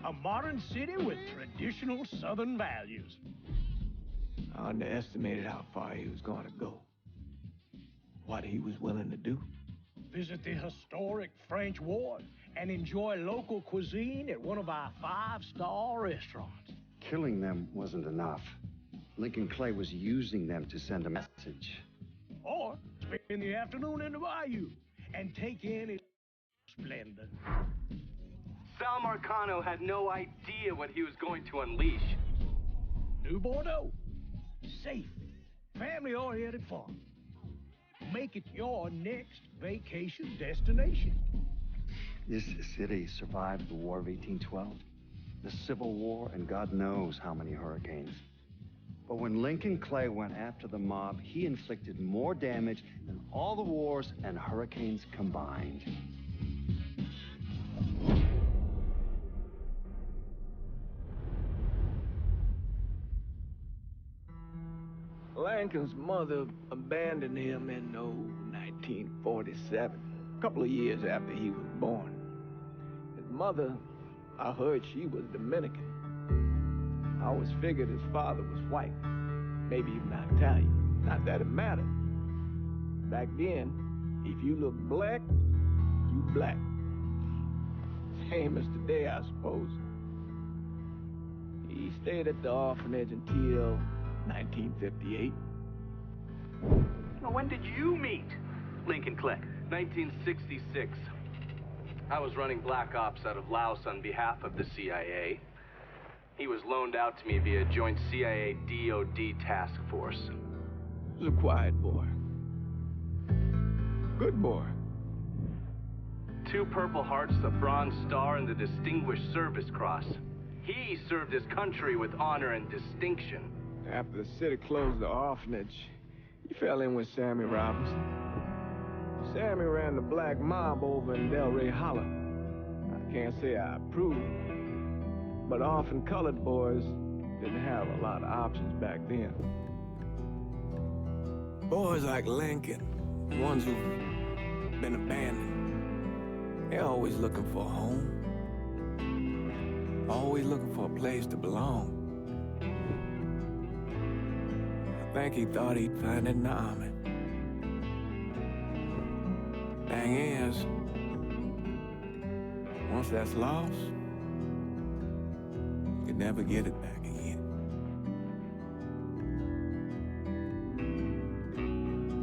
A modern city with traditional Southern values. I underestimated how far he was going to go. What he was willing to do. Visit the historic French Ward and enjoy local cuisine at one of our 5-star restaurants. Killing them wasn't enough. Lincoln Clay was using them to send a message. Or spend the afternoon in the bayou and take in its splendor. Sal Marcano had no idea what he was going to unleash. New Bordeaux. Safe, family-oriented fun. Make it your next vacation destination. This city survived the War of 1812, the Civil War, and God knows how many hurricanes. But when Lincoln Clay went after the mob, he inflicted more damage than all the wars and hurricanes combined. Lincoln's mother abandoned him in 1947, a couple of years after he was born. His mother, I heard she was Dominican. I always figured his father was white, maybe even Italian. Not that it mattered. Back then, if you look black, you black. Same as today, I suppose. He stayed at the orphanage until 1958. Now, when did you meet Lincoln Clay? 1966. I was running Black Ops out of Laos on behalf of the CIA. He was loaned out to me via joint CIA-DOD task force. He was a quiet boy. Good boy. 2 Purple Hearts, a Bronze Star, and the Distinguished Service Cross. He served his country with honor and distinction. After the city closed the orphanage, he fell in with Sammy Robinson. Sammy ran the black mob over in Delray Hollow. I can't say I approve, but orphan colored boys didn't have a lot of options back then. Boys like Lincoln, the ones who've been abandoned, they're always looking for a home. Always looking for a place to belong. I think he thought he'd find it in the army. Thing is, once that's lost, you can never get it back again.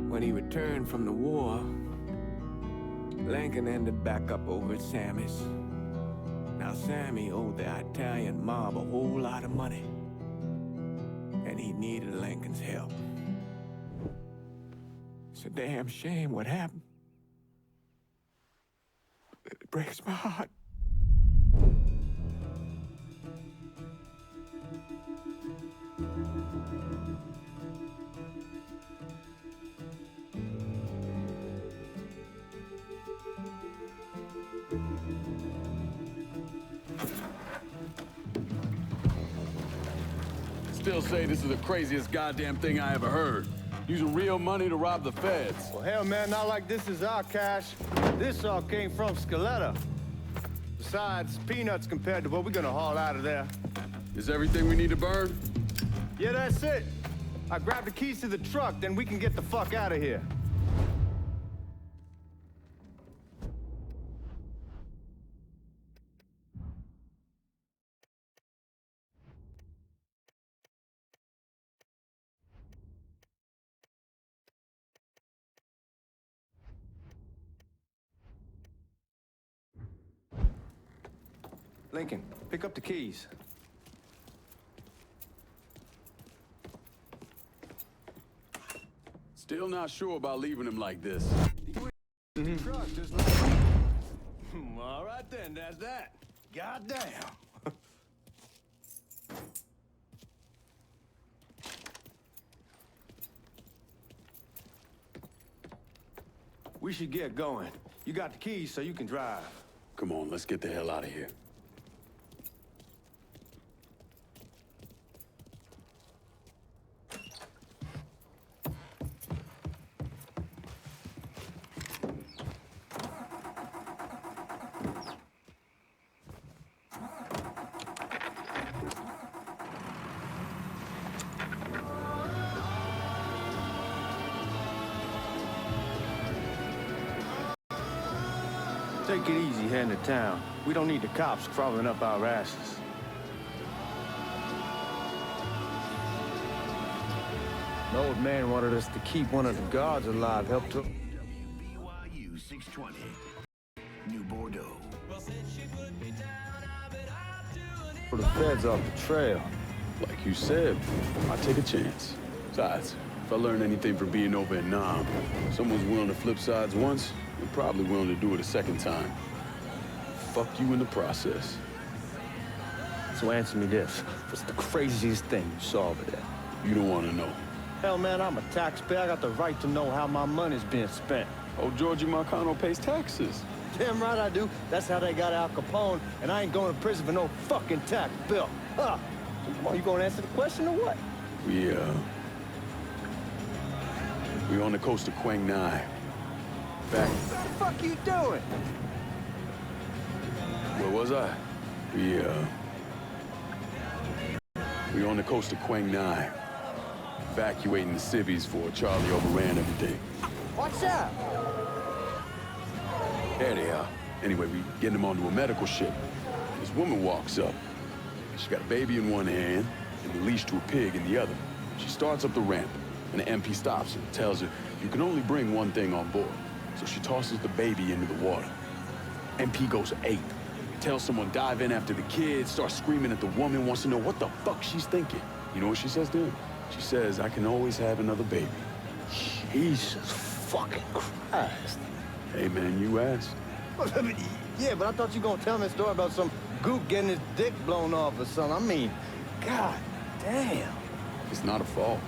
When he returned from the war, Lincoln ended back up over at Sammy's. Now, Sammy owed the Italian mob a whole lot of money, and he needed Lincoln's help. It's a damn shame what happened. It breaks my heart. Still say this is the craziest goddamn thing I ever heard. Using real money to rob the feds. Well, hell, man, not like this is our cash. This all came from Scaletta. Besides, peanuts compared to what we're gonna haul out of there. Is everything we need to burn? Yeah, that's it. I grabbed the keys to the truck, then we can get the fuck out of here. Lincoln, pick up the keys. Still not sure about leaving him like this. Truck, just like... All right then, that's that. Goddamn. We should get going. You got the keys so you can drive. Come on, let's get the hell out of here. Take it easy heading to town. We don't need the cops crawling up our asses. The old man wanted us to keep one of the guards alive, helped to... WBYU 620, New Bordeaux. For the feds off the trail. Like you said, I take a chance. Besides, if I learn anything from being over in Nam, someone's willing to flip sides once, they're probably willing to do it a second time. Fuck you in the process. So answer me this. What's the craziest thing you saw over there? You don't want to know. Hell, man, I'm a taxpayer. I got the right to know how my money's being spent. Oh, Georgie Marcano pays taxes. Damn right I do. That's how they got Al Capone, and I ain't going to prison for no fucking tax bill. Huh? So come on, you gonna answer the question or what? We on the coast of Quang Nai. Back. What the fuck you doing? Where was I? We on the coast of Quang Nai. Evacuating the civvies for Charlie overran everything. Watch out! There they are. Anyway, we getting them onto a medical ship. This woman walks up. She got a baby in one hand and a leash to a pig in the other. She starts up the ramp, and the MP stops her and tells her, you can only bring one thing on board. So she tosses the baby into the water. MP goes ape. Tells someone dive in after the kid, starts screaming at the woman, wants to know what the fuck she's thinking. You know what she says to him? She says, I can always have another baby. Jesus fucking Christ. Hey, man, you asked. Yeah, but I thought you were gonna tell me a story about some gook getting his dick blown off or something. I mean, god damn. It's not a fault.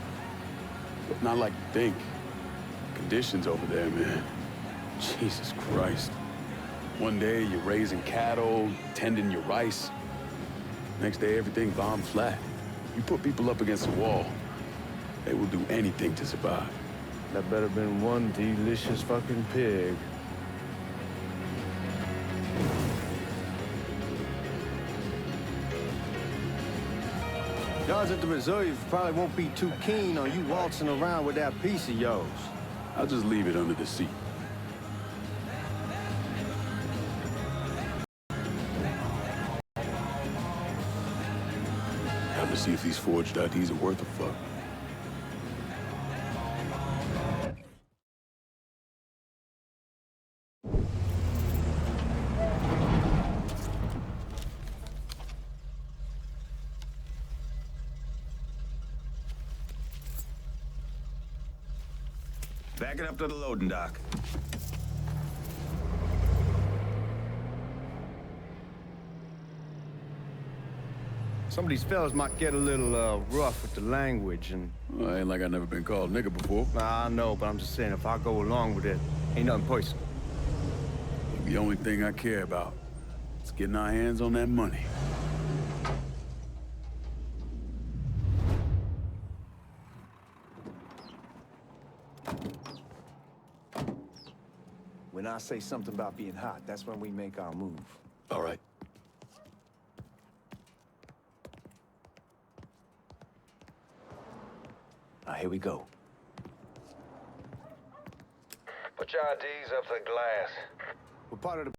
But not like you think. Conditions over there, man. Jesus Christ. One day, you're raising cattle, tending your rice. Next day, everything bombed flat. You put people up against a wall, they will do anything to survive. That better been one delicious fucking pig. Y'all at the reserve probably won't be too keen on you waltzing around with that piece of yours. I'll just leave it under the seat. Time to see if these forged IDs are worth a fuck. Back it up to the loading dock. Some of these fellas might get a little rough with the language and... Well, ain't like I never been called nigga before. Nah, I know, but I'm just saying if I go along with it, ain't nothing personal. The only thing I care about is getting our hands on that money. When I say something about being hot, that's when we make our move. All right. Now, here we go. Put your IDs up to the glass. We're part of the...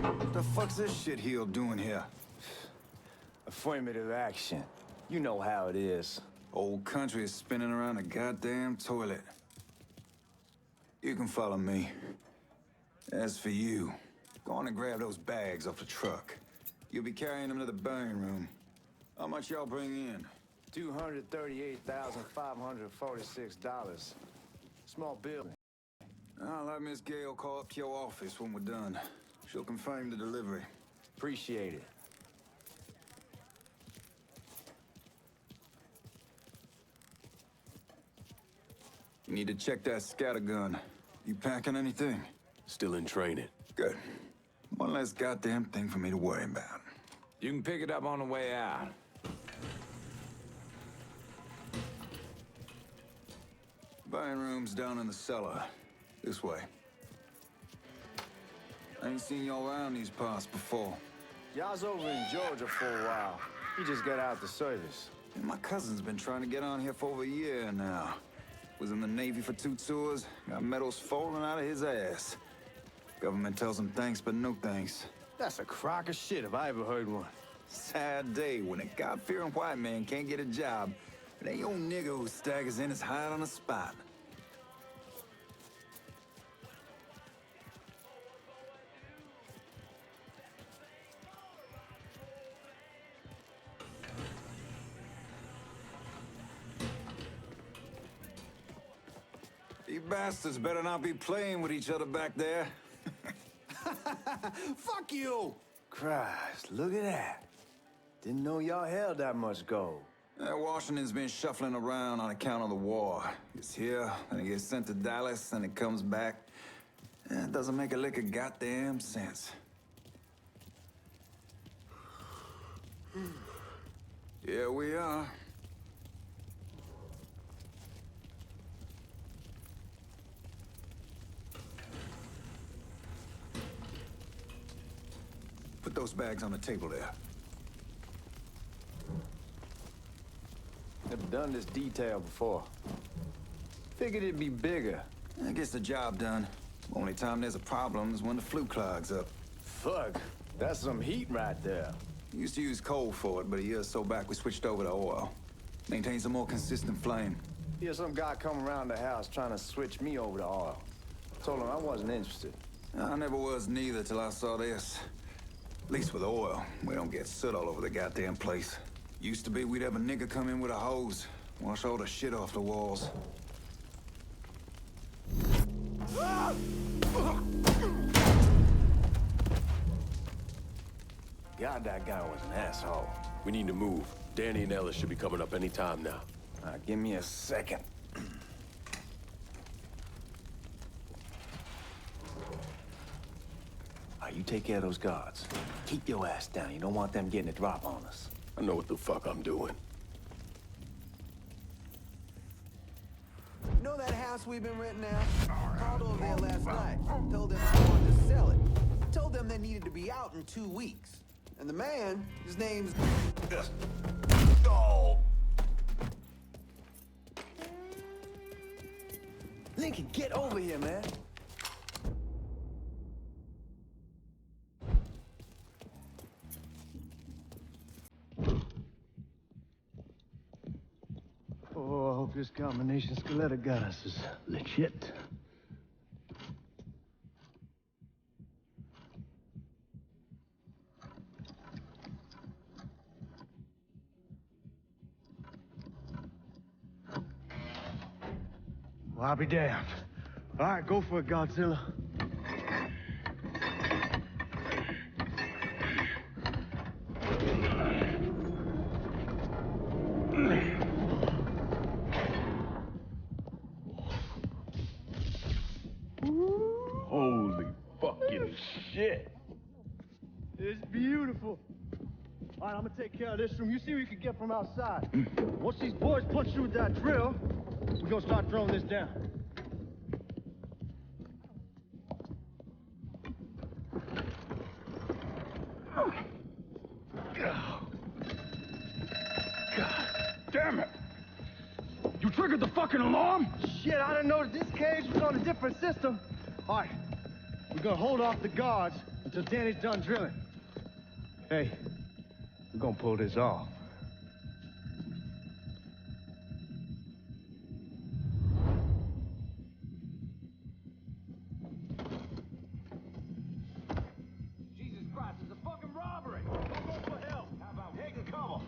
What the fuck's this shitheel doing here? Affirmative action. You know how it is. Old country is spinning around a goddamn toilet. You can follow me. As for you, go on and grab those bags off the truck. You'll be carrying them to the burn room. How much y'all bring in? $238,546. Small bill. I'll let Miss Gale call up your office when we're done. She'll confirm the delivery. Appreciate it. You need to check that scattergun. You packing anything? Still in training. Good. One less goddamn thing for me to worry about. You can pick it up on the way out. Buying rooms down in the cellar. This way. I ain't seen y'all around these parts before. Y'all's over in Georgia for a while. He just got out the service. And my cousin's been trying to get on here for over a year now. Was in the Navy for 2 tours, got medals falling out of his ass. Government tells him thanks, but no thanks. That's a crock of shit if I ever heard one. Sad day when a God-fearing white man can't get a job. But ain't old nigga who staggers in his hide on the spot. You bastards better not be playing with each other back there. Fuck you! Christ, look at that. Didn't know y'all held that much gold. Washington's been shuffling around on account of the war. It's here, and it gets sent to Dallas, and it comes back. It doesn't make a lick of goddamn sense. Here we are. Put those bags on the table there. Never done this detail before. Figured it'd be bigger. That gets the job done. Only time there's a problem is when the flue clogs up. Fuck, that's some heat right there. Used to use coal for it, but a year or so back we switched over to oil. Maintains a more consistent flame. Yeah, some guy come around the house trying to switch me over to oil. Told him I wasn't interested. I never was neither till I saw this. At least with oil, we don't get soot all over the goddamn place. Used to be we'd have a nigga come in with a hose, wash all the shit off the walls. God, that guy was an asshole. We need to move. Danny and Ellis should be coming up any time now. Give me a second. You take care of those guards. Keep your ass down. You don't want them getting a drop on us. I know what the fuck I'm doing. You know that house we've been renting out? Called over there last night. Told them I wanted to sell it. Told them they needed to be out in 2 weeks. And the man, his name's... Oh! Lincoln, get over here, man. Oh, I hope this combination Scaletta got us is legit. Well, I'll be damned. All right, go for it, Godzilla. Holy fucking shit. It's beautiful. All right, I'm gonna take care of this room. You see what you can get from outside. Once these boys punch you with that drill, we're gonna start throwing this down. God damn it. You triggered the fucking alarm? Shit, I didn't know that this cage was on a different system. All right, we're gonna hold off the guards until Danny's done drilling. Hey, we're gonna pull this off. Jesus Christ, it's a fucking robbery! Don't go for help! How about taking cover?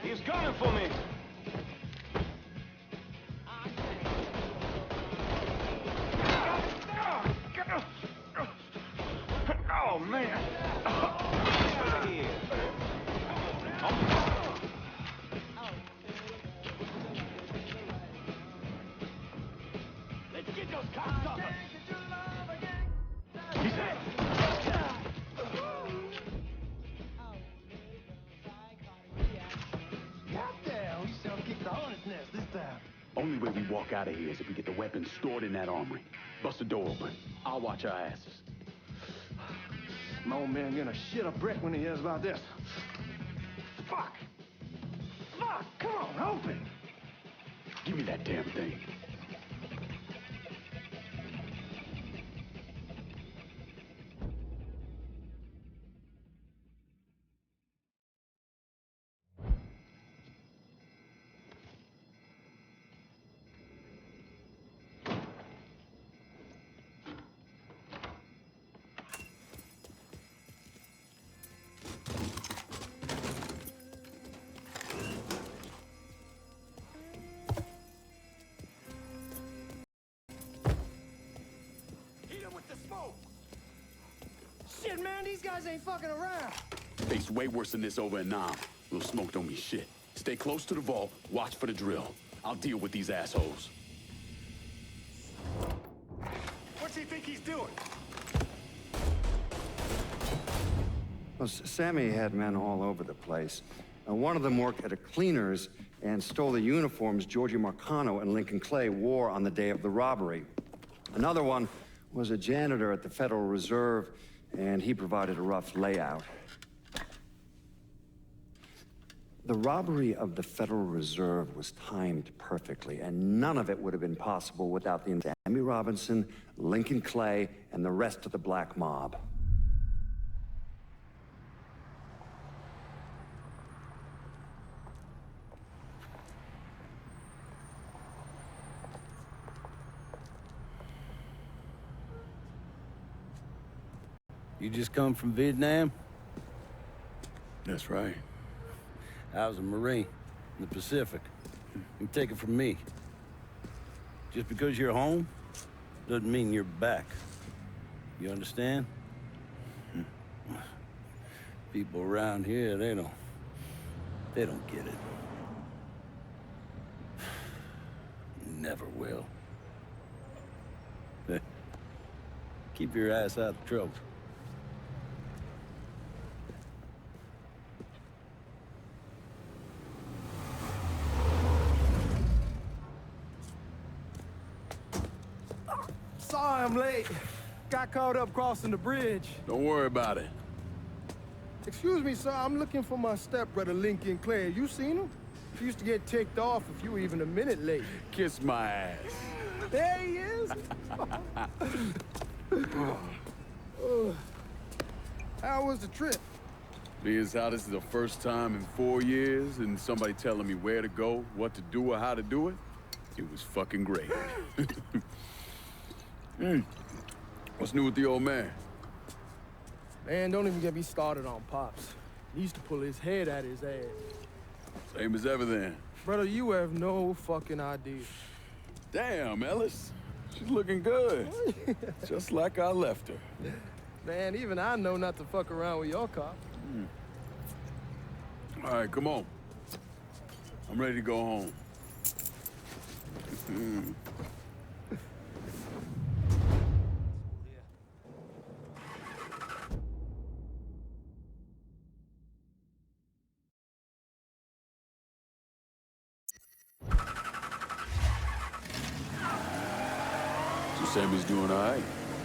He's coming for me! Oh, man. Let's get those cocksuckers! He's hit. walk out of here is if we get the weapons stored in that armory. Bust the door open. I'll watch our asses. My old man gonna shit a brick when he hears about this. Fuck! Fuck! Come on, open! Give me that damn thing. Shit, man, these guys ain't fucking around. Faced way worse than this over in Nam. Little smoke don't mean shit. Stay close to the vault, watch for the drill. I'll deal with these assholes. What's he think he's doing? Well, Sammy had men all over the place. One of them worked at a cleaner's and stole the uniforms Georgie Marcano and Lincoln Clay wore on the day of the robbery. Another one was a janitor at the Federal Reserve, and he provided a rough layout. The robbery of the Federal Reserve was timed perfectly, and none of it would have been possible without the Sammy Robinson, Lincoln Clay, and the rest of the black mob. You just come from Vietnam? That's right. I was a Marine in the Pacific. You take it from me. Just because you're home doesn't mean you're back. You understand? People around here, they don't get it. Never will. Keep your ass out of trouble. Sorry I'm late. Got caught up crossing the bridge. Don't worry about it. Excuse me, sir. I'm looking for my stepbrother, Lincoln Clay. You seen him? He used to get ticked off if you were even a minute late. Kiss my ass. There he is. How was the trip? Being as how this is the first time in 4 years and somebody telling me where to go, what to do, or how to do it, it was fucking great. What's new with the old man? Man, don't even get me started on Pops. He used to pull his head out his ass. Same as ever then. Brother, you have no fucking idea. Damn, Ellis. She's looking good. Just like I left her. Man, even I know not to fuck around with your cop. All right, come on. I'm ready to go home. Sammy's doing all right.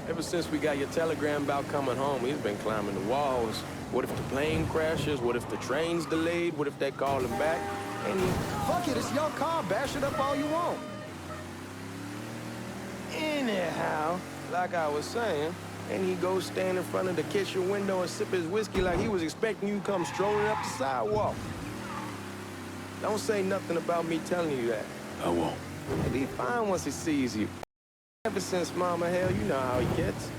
Ever since we got your telegram about coming home, he's been climbing the walls. What if the plane crashes? What if the train's delayed? What if they call him back? And he... Fuck it, it's your car. Bash it up all you want. Anyhow, like I was saying, and he goes stand in front of the kitchen window and sip his whiskey like he was expecting you to come strolling up the sidewalk. Don't say nothing about me telling you that. I won't. He'll be fine once he sees you. Ever since Mama Hell, you know how he gets.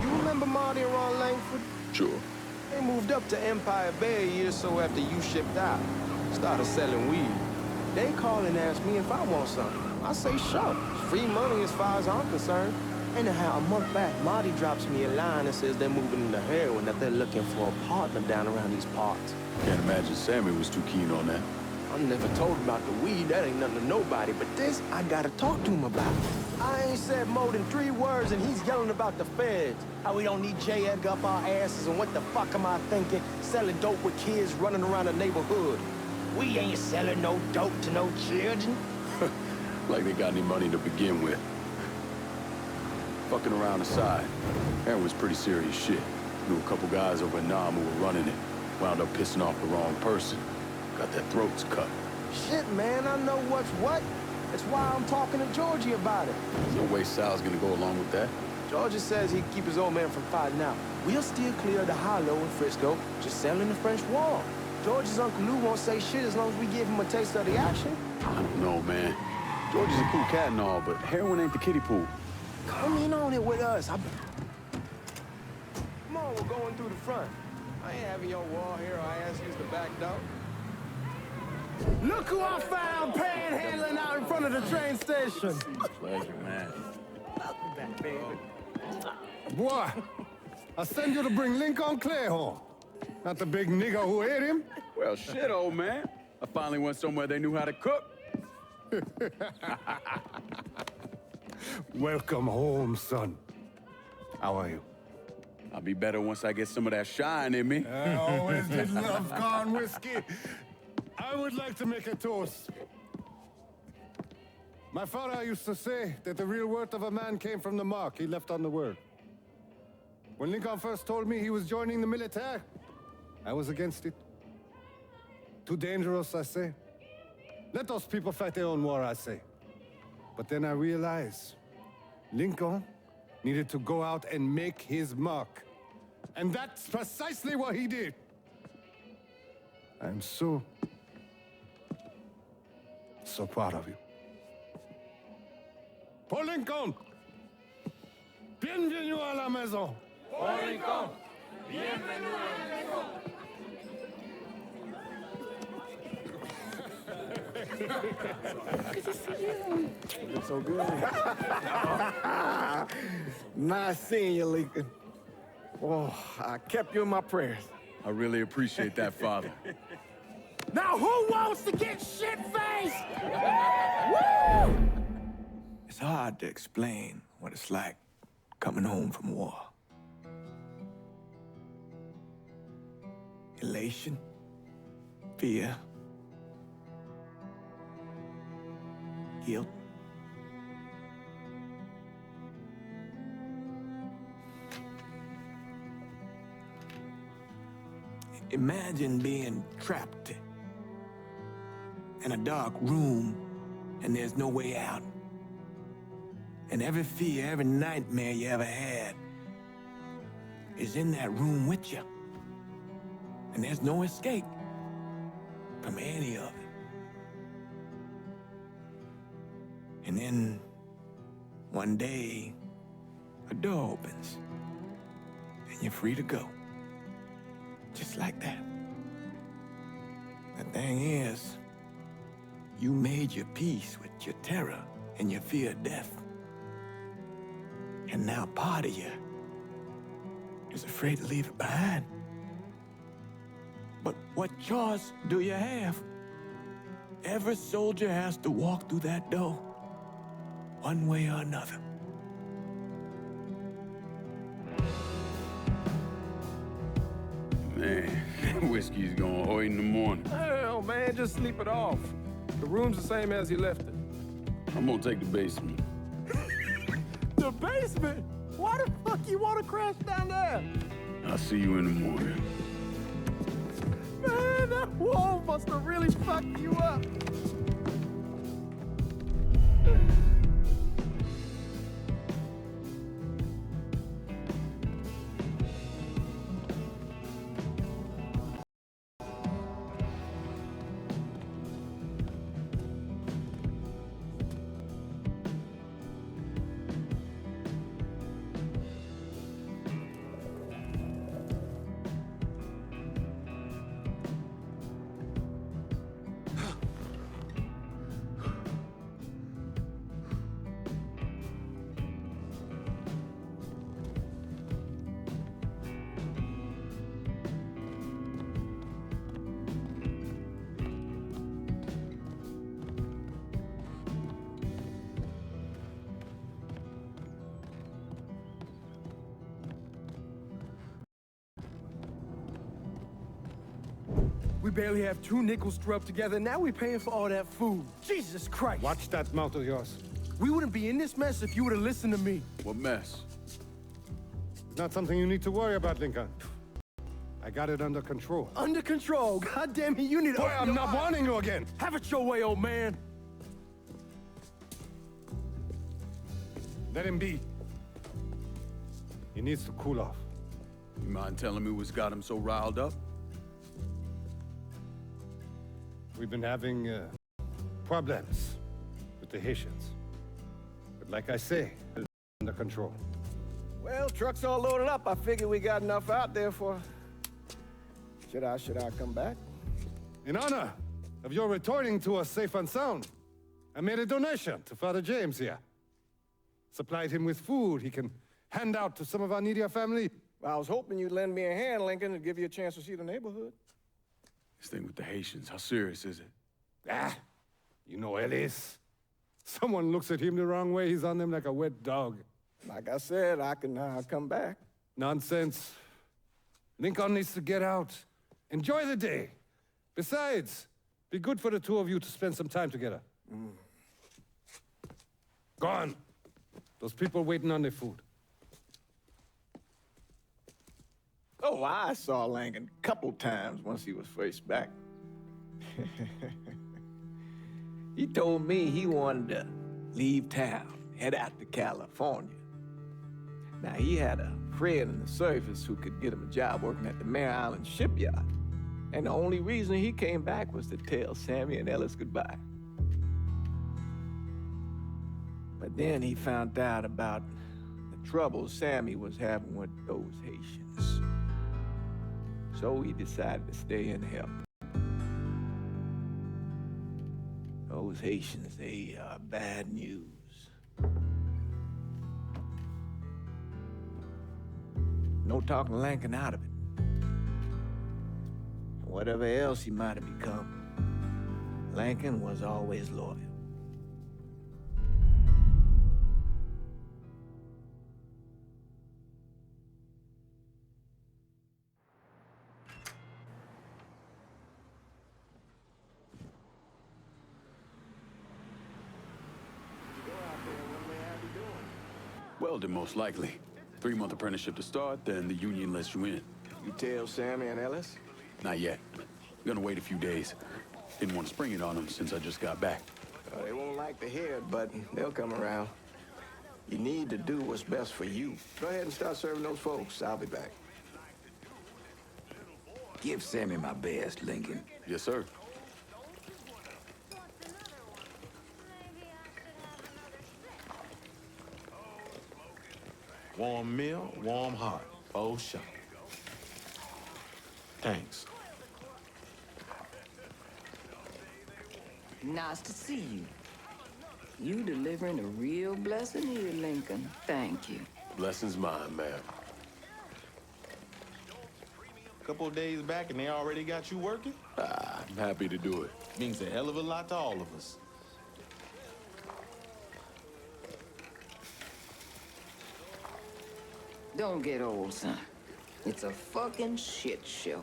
You remember Marty and Ron Langford? Sure. They moved up to Empire Bay a year or so after you shipped out. Started selling weed. They call and ask me if I want something. I say sure. It's free money as far as I'm concerned. Anyhow, a month back, Marty drops me a line and says they're moving into heroin, that they're looking for a partner down around these parts. Can't imagine Sammy was too keen on that. I never told him about the weed. That ain't nothing to nobody. But this, I gotta talk to him about. I ain't said more than 3 words, and he's yelling about the feds. How we don't need J. Edgar up our asses, and what the fuck am I thinking? Selling dope with kids running around the neighborhood. We ain't selling no dope to no children. Like they got any money to begin with. Fucking around aside, heroin was pretty serious shit. Knew a couple guys over in Nam who were running it. Wound up pissing off the wrong person. Got their throats cut. Shit, man, I know what's what. That's why I'm talking to Georgie about it. There's no way Sal's gonna go along with that. Georgie says he'd keep his old man from fighting out. We'll still clear the hollow in Frisco, just selling the French Wall. George's Uncle Lou won't say shit as long as we give him a taste of the action. I don't know, man. George is a cool cat and all, but heroin ain't the kiddie pool. Come in on it with us. Come on, we're going through the front. I ain't having your wall here, I ask you the back door. Look who I found panhandling out in front of the train station. Pleasure, man. Welcome back, baby. Boy, I send you to bring Lincoln Clay home. Not the big nigga who ate him. Well, shit, old man. I finally went somewhere they knew how to cook. Welcome home, son. How are you? I'll be better once I get some of that shine in me. I always did love corn whiskey. I would like to make a toast. My father used to say that the real worth of a man came from the mark he left on the world. When Lincoln first told me he was joining the military, I was against it. Too dangerous, I say. Let those people fight their own war, I say. But then I realized Lincoln needed to go out and make his mark. And that's precisely what he did. I'm so proud of you. Paul Lincoln! Bienvenue à la maison! Paul Lincoln! Bienvenue à la maison! Good to see you. You're so good. Nice seeing you, Lincoln. Oh, I kept you in my prayers. I really appreciate that, Father. Now who wants to get shit-faced? Woo! It's hard to explain what it's like coming home from war. Elation, fear, guilt. Imagine being trapped in a dark room and there's no way out. And every fear, every nightmare you ever had is in that room with you. And there's no escape from any of it. And then one day, a door opens and you're free to go. Just like that. The thing is, you made your peace with your terror and your fear of death. And now part of you is afraid to leave it behind. But what choice do you have? Every soldier has to walk through that door, one way or another. Man, whiskey's gonna hoy in the morning. Hell, man, just sleep it off. The room's the same as you left it. I'm gonna take the basement. The basement? Why the fuck you want to crash down there? I'll see you in the morning. Man, that wall must have really fucked you up. We barely have 2 nickels to rub together, and now we're paying for all that food. Jesus Christ. Watch that mouth of yours. We wouldn't be in this mess if you would have listened to me. What mess? It's not something you need to worry about, Lincoln. I got it under control. Under control? God damn it, you need to... Boy, I'm not warning you again. Have it your way, old man. Let him be. He needs to cool off. You mind telling me what's got him so riled up? We've been having problems with the Haitians. But like I say, it's under control. Well, truck's all loaded up. I figure we got enough out there for... Should I come back? In honor of your returning to us safe and sound, I made a donation to Father James here. Supplied him with food he can hand out to some of our needier family. Well, I was hoping you'd lend me a hand, Lincoln, and give you a chance to see the neighborhood. This thing with the Haitians, how serious is it? Ah, you know Ellis. Someone looks at him the wrong way, he's on them like a wet dog. Like I said, I can come back. Nonsense. Lincoln needs to get out. Enjoy the day. Besides, be good for the two of you to spend some time together. Go on. Those people waiting on their food. Oh, I saw Lincoln a couple times once he was first back. He told me he wanted to leave town, head out to California. Now, he had a friend in the service who could get him a job working at the Mare Island shipyard. And the only reason he came back was to tell Sammy and Ellis goodbye. But then he found out about the trouble Sammy was having with those Haitians. So he decided to stay and help. Those Haitians, they are bad news. No talking Lincoln out of it. Whatever else he might have become, Lincoln was always loyal. Welding, most likely. 3-month apprenticeship to start, then the union lets you in. You tell Sammy and Ellis? Not yet. Gonna wait a few days. Didn't want to spring it on them since I just got back. They won't like to hear it, but they'll come around. You need to do what's best for you. Go ahead and start serving those folks. I'll be back. Give Sammy my best, Lincoln. Yes, sir. Warm meal, warm heart. Oh, shot. Thanks. Nice to see you. You delivering a real blessing here, Lincoln. Thank you. Blessing's mine, ma'am. Couple of days back and they already got you working? I'm happy to do it. Means a hell of a lot to all of us. Don't get old, son. It's a fucking shit show.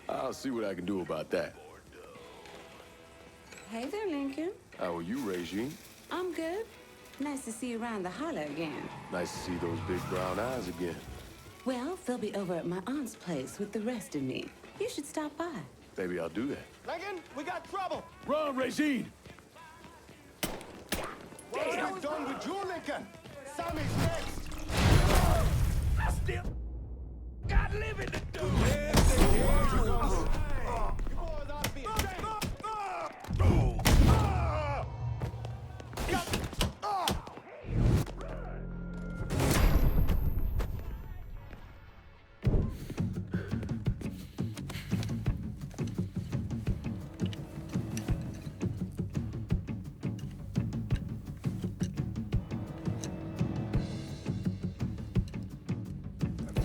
I'll see what I can do about that. Hey there, Lincoln. How are you, Regine? I'm good. Nice to see you around the holler again. Nice to see those big brown eyes again. Well, they'll be over at my aunt's place with the rest of me. You should stop by. Maybe I'll do that. Lincoln, we got trouble. Run, Regine! What's not done with you, Lincoln? Sammy's next. I still got living to do.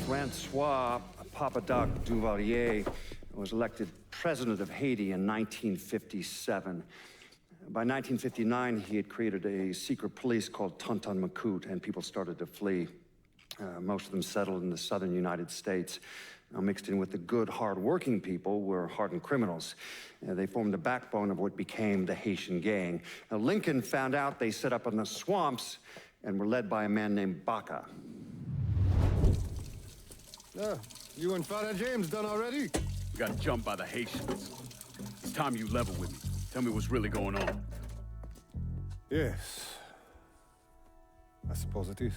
Francois Papadoc Duvalier was elected president of Haiti in 1957. By 1959, he had created a secret police called Tonton Macoute, and people started to flee. Most of them settled in the southern United States. Now, mixed in with the good, hard-working people were hardened criminals. They formed the backbone of what became the Haitian gang. Now, Lincoln found out they set up in the swamps and were led by a man named Baca. You and Father James done already? We got jumped by the Haitians. It's time you level with me. Tell me what's really going on. Yes. I suppose it is.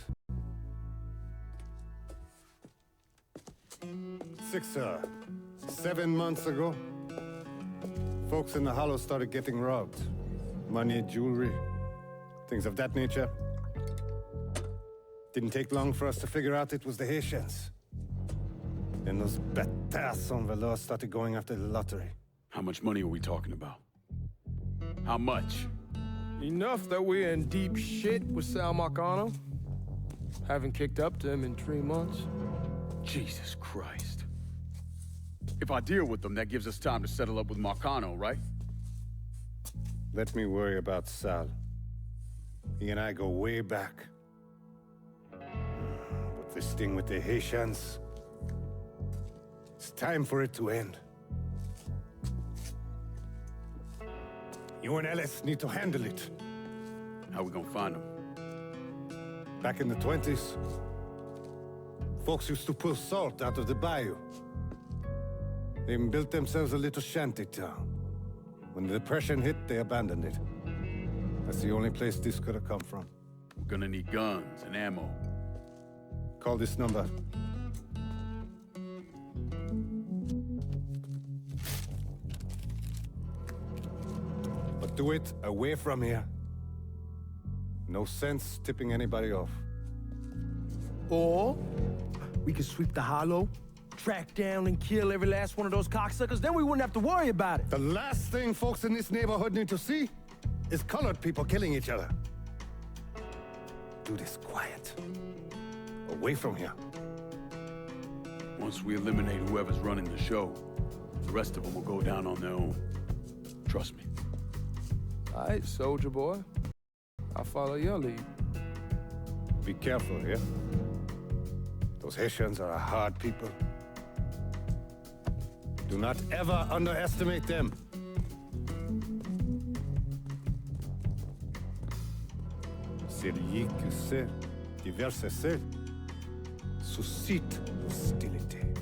7 months ago, folks in the Hollow started getting robbed. Money, jewelry, things of that nature. Didn't take long for us to figure out it was the Haitians. Then those bâtards on velours started going after the lottery. How much money are we talking about? How much? Enough that we're in deep shit with Sal Marcano. Haven't kicked up to him in 3 months. Jesus Christ. If I deal with them, that gives us time to settle up with Marcano, right? Let me worry about Sal. He and I go way back. But this thing with the Haitians, it's time for it to end. You and Ellis need to handle it. How we gonna find them? Back in the 20s, folks used to pull salt out of the bayou. They even built themselves a little shanty town. When the Depression hit, they abandoned it. That's the only place this could have come from. We're gonna need guns and ammo. Call this number. But do it away from here. No sense tipping anybody off. Or we could sweep the Hollow, track down and kill every last one of those cocksuckers, then we wouldn't have to worry about it. The last thing folks in this neighborhood need to see is colored people killing each other. Do this quiet. Away from here. Once we eliminate whoever's running the show, the rest of them will go down on their own. Trust me. All right, soldier boy. I'll follow your lead. Be careful here. Those Haitians are a hard people. Do not ever underestimate them. Celui qui sait diverser suscite hostilité.